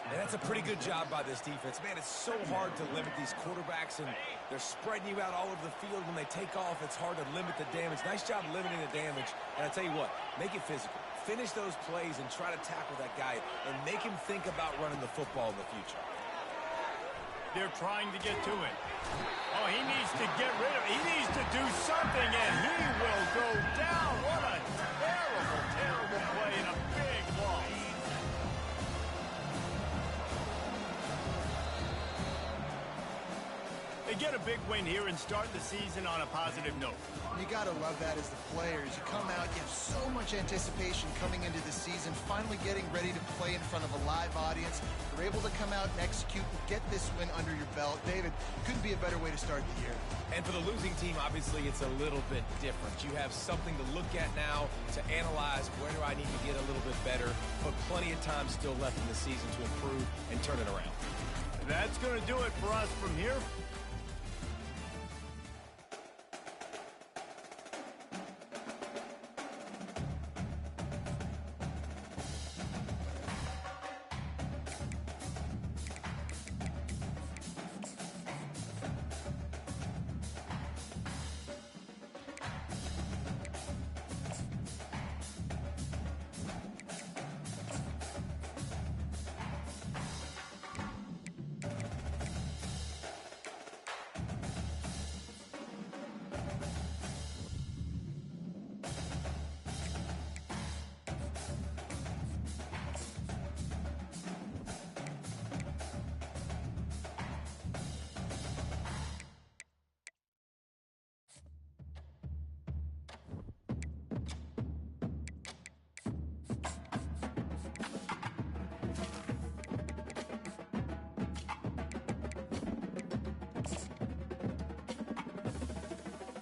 Speaker 3: And that's a pretty good job by this defense. Man, it's so hard to limit these quarterbacks, and they're spreading you out all over the field. When they take off, it's hard to limit the damage. Nice job limiting the damage. And I tell you what, make it physical. Finish those plays and try to tackle that guy and make him think about running the football in the future.
Speaker 1: They're trying to get to it. Oh, he needs to get rid of it. He needs to do something, and he will go down. What a terrible, terrible play and a big loss. They get a big win here and start the season on a positive note.
Speaker 2: You got to love that as the players. You come out, you have so much anticipation coming into the season, finally getting ready to play in front of a live audience. You're able to come out and execute and get this win under your belt. David, couldn't be a better way to start the year.
Speaker 3: And for the losing team, obviously, it's a little bit different. You have something to look at now to analyze where do I need to get a little bit better, but plenty of time still left in the season to improve and turn it around.
Speaker 1: That's going to do it for us from here.